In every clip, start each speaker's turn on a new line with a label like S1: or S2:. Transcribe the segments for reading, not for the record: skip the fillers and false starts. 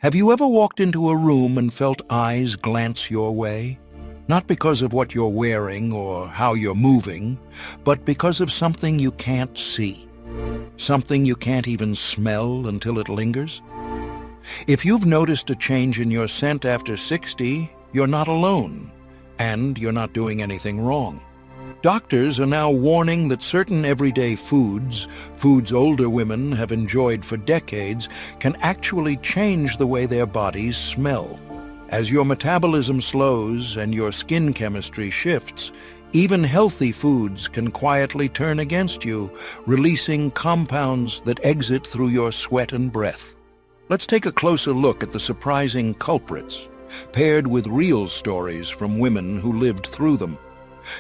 S1: Have you ever walked into a room and felt eyes glance your way? Not because of what you're wearing or how you're moving, but because of something you can't see. Something you can't even smell until it lingers? If you've noticed a change in your scent after 60, you're not alone, and you're not doing anything wrong. Doctors are now warning that certain everyday foods older women have enjoyed for decades, can actually change the way their bodies smell. As your metabolism slows and your skin chemistry shifts, even healthy foods can quietly turn against you, releasing compounds that exit through your sweat and breath. Let's take a closer look at the surprising culprits, paired with real stories from women who lived through them.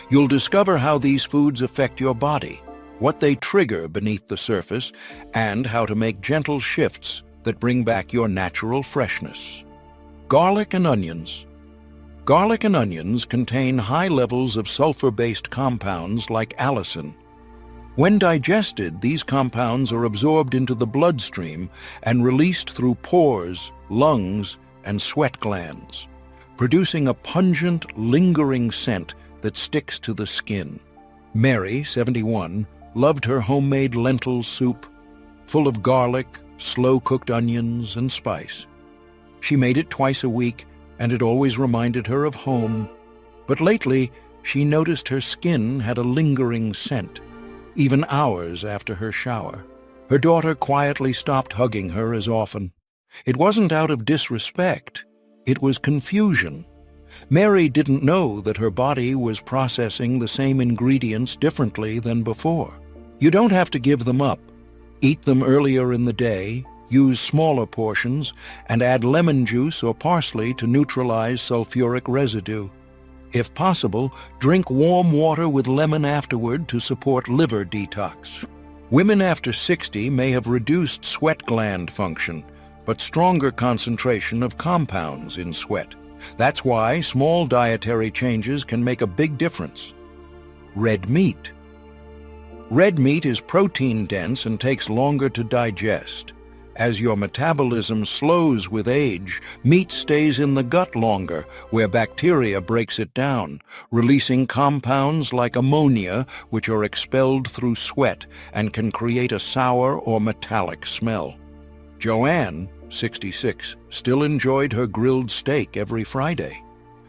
S1: You'll discover how these foods affect your body, what they trigger beneath the surface, and how to make gentle shifts that bring back your natural freshness. Garlic and onions. Garlic and onions contain high levels of sulfur-based compounds like allicin. When digested, these compounds are absorbed into the bloodstream and released through pores, lungs, and sweat glands, producing a pungent, lingering scent that sticks to the skin. Mary, 71, loved her homemade lentil soup, full of garlic, slow-cooked onions, and spice. She made it twice a week, and it always reminded her of home. But lately, she noticed her skin had a lingering scent, even hours after her shower. Her daughter quietly stopped hugging her as often. It wasn't out of disrespect, it was confusion. Mary didn't know that her body was processing the same ingredients differently than before. You don't have to give them up. Eat them earlier in the day, use smaller portions, and add lemon juice or parsley to neutralize sulfuric residue. If possible, drink warm water with lemon afterward to support liver detox. Women after 60 may have reduced sweat gland function, but stronger concentration of compounds in sweat. That's why small dietary changes can make a big difference. Red meat. Red meat is protein-dense and takes longer to digest. As your metabolism slows with age, meat stays in the gut longer, where bacteria breaks it down, releasing compounds like ammonia, which are expelled through sweat and can create a sour or metallic smell. Joanne, 66, still enjoyed her grilled steak every Friday.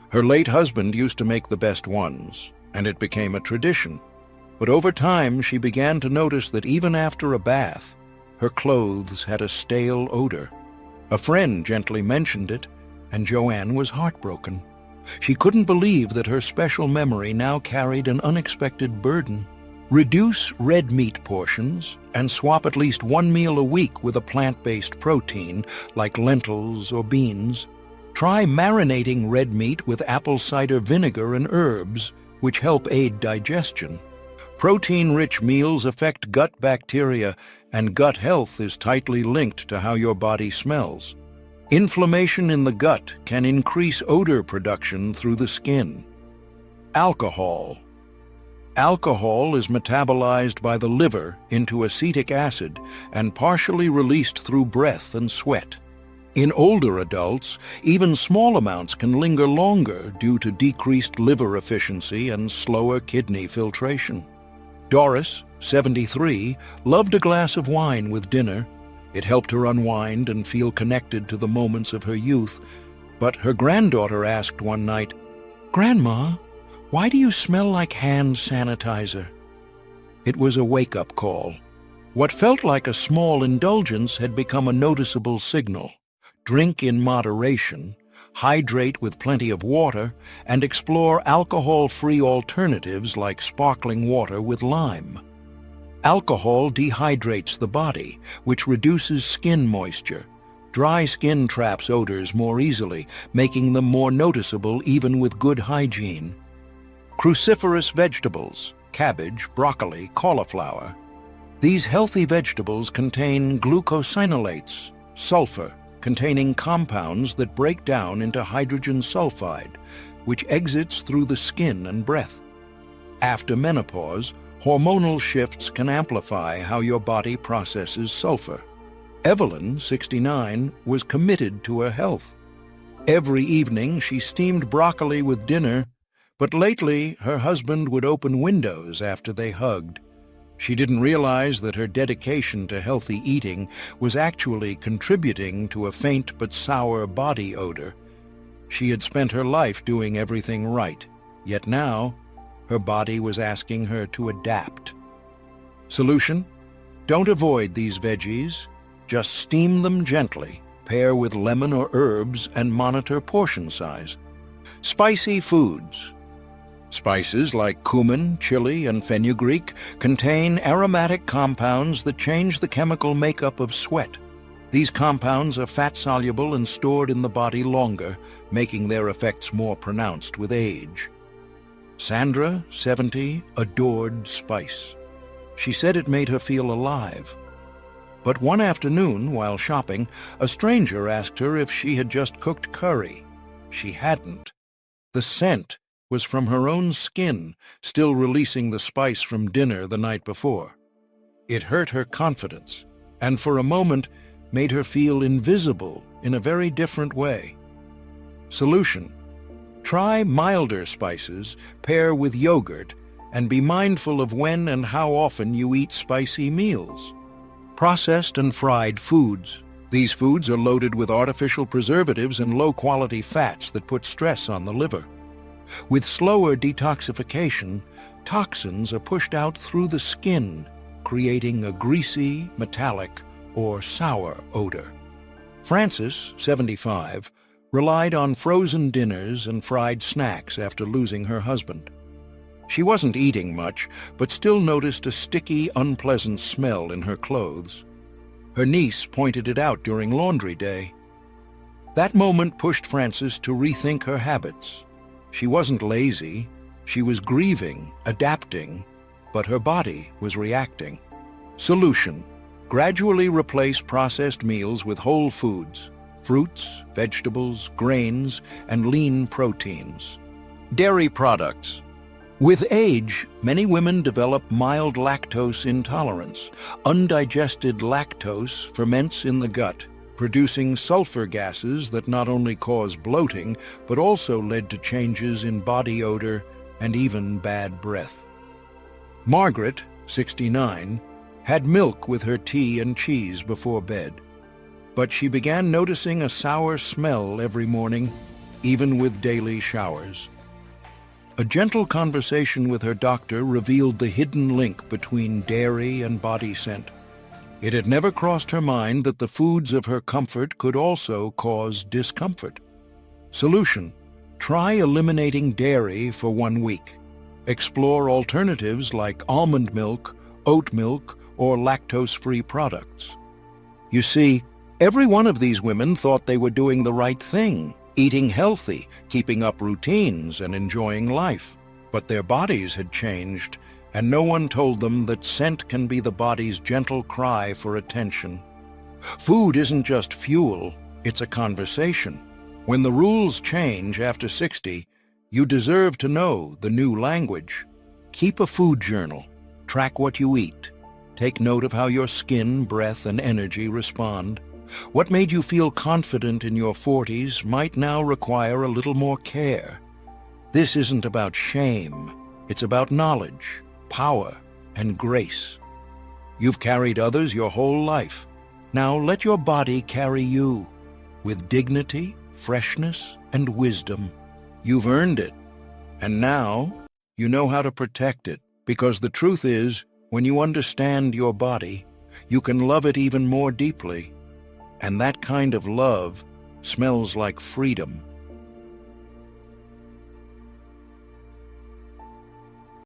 S1: Her late husband used to make the best ones, and it became a tradition. But over time, she began to notice that even after a bath, her clothes had a stale odor. A friend gently mentioned it, and Joanne was heartbroken. She couldn't believe that her special memory now carried an unexpected burden. Reduce red meat portions and swap at least one meal a week with a plant-based protein like lentils or beans. Try marinating red meat with apple cider vinegar and herbs, which help aid digestion. Protein-rich meals affect gut bacteria, and gut health is tightly linked to how your body smells. Inflammation in the gut can increase odor production through the skin. Alcohol. Alcohol is metabolized by the liver into acetic acid and partially released through breath and sweat. In older adults, even small amounts can linger longer due to decreased liver efficiency and slower kidney filtration. Doris, 73, loved a glass of wine with dinner. It helped her unwind and feel connected to the moments of her youth. But her granddaughter asked one night, "Grandma, why do you smell like hand sanitizer?" It was a wake-up call. What felt like a small indulgence had become a noticeable signal. Drink in moderation, hydrate with plenty of water, and explore alcohol-free alternatives like sparkling water with lime. Alcohol dehydrates the body, which reduces skin moisture. Dry skin traps odors more easily, making them more noticeable even with good hygiene. Cruciferous vegetables, cabbage, broccoli, cauliflower. These healthy vegetables contain glucosinolates, sulfur, containing compounds that break down into hydrogen sulfide, which exits through the skin and breath. After menopause, hormonal shifts can amplify how your body processes sulfur. Evelyn, 69, was committed to her health. Every evening she steamed broccoli with dinner, but lately her husband would open windows after they hugged. She didn't realize that her dedication to healthy eating was actually contributing to a faint but sour body odor. She had spent her life doing everything right, yet now her body was asking her to adapt. Solution? Don't avoid these veggies. Just steam them gently, pair with lemon or herbs, and monitor portion size. Spicy foods. Spices like cumin, chili, and fenugreek contain aromatic compounds that change the chemical makeup of sweat. These compounds are fat-soluble and stored in the body longer, making their effects more pronounced with age. Sandra, 70, adored spice. She said it made her feel alive. But one afternoon, while shopping, a stranger asked her if she had just cooked curry. She hadn't. The scent was from her own skin, still releasing the spice from dinner the night before. It hurt her confidence, and for a moment made her feel invisible in a very different way. Solution: try milder spices, pair with yogurt, and be mindful of when and how often you eat spicy meals. Processed and fried foods. These foods are loaded with artificial preservatives and low-quality fats that put stress on the liver. With slower detoxification, toxins are pushed out through the skin, creating a greasy, metallic, or sour odor. Frances, 75, relied on frozen dinners and fried snacks after losing her husband. She wasn't eating much, but still noticed a sticky, unpleasant smell in her clothes. Her niece pointed it out during laundry day. That moment pushed Frances to rethink her habits. She wasn't lazy, she was grieving, adapting, but her body was reacting. Solution: gradually replace processed meals with whole foods, fruits, vegetables, grains, and lean proteins. Dairy products. With age, many women develop mild lactose intolerance. Undigested lactose ferments in the gut, producing sulfur gases that not only cause bloating, but also led to changes in body odor and even bad breath. Margaret, 69, had milk with her tea and cheese before bed, but she began noticing a sour smell every morning, even with daily showers. A gentle conversation with her doctor revealed the hidden link between dairy and body scent. It had never crossed her mind that the foods of her comfort could also cause discomfort. Solution: try eliminating dairy for 1 week. Explore alternatives like almond milk, oat milk, or lactose-free products. You see, every one of these women thought they were doing the right thing, eating healthy, keeping up routines, and enjoying life. But their bodies had changed, and no one told them that scent can be the body's gentle cry for attention. Food isn't just fuel, it's a conversation. When the rules change after 60, you deserve to know the new language. Keep a food journal. Track what you eat. Take note of how your skin, breath, and energy respond. What made you feel confident in your 40s might now require a little more care. This isn't about shame. It's about knowledge, power, and grace. You've carried others your whole life. Now let your body carry you. With dignity, freshness, and wisdom. You've earned it. And now, you know how to protect it. Because the truth is, when you understand your body, you can love it even more deeply. And that kind of love smells like freedom.